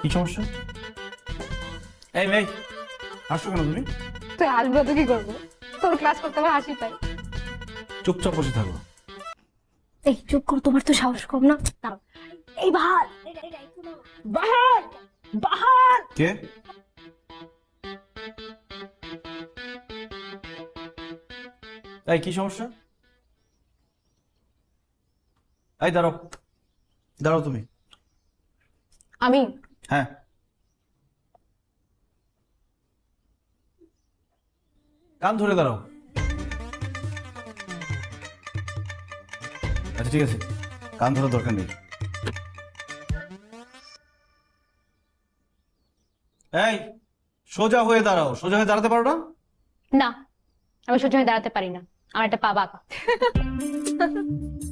কি সমস্যা? এই মেয়ে, হাসছো কেন তুমি? তুই আসবো তো কি করবো? তোর ক্লাস করতে আমার হাসি পাই। চুপচাপ বসে থাকো। এই চুপ কর, তোমার তো সাহস কম না। দাঁড়াও। এই বাহার, বাহার, বাহার। কে? এই কি সমস্যা? এই দাঁড়াও, দাঁড়াও তুমি। আমি হ্যাঁ, কান ধরে দাঁড়াও। আচ্ছা ঠিক আছে, কান ধরার দরকার নেই। এই সোজা হয়ে দাঁড়াও, সোজা হয়ে দাঁড়াতে পারো না? না, আমি সোজা হয়ে দাঁড়াতে পারি না, আমার একটা পা বাঁকা।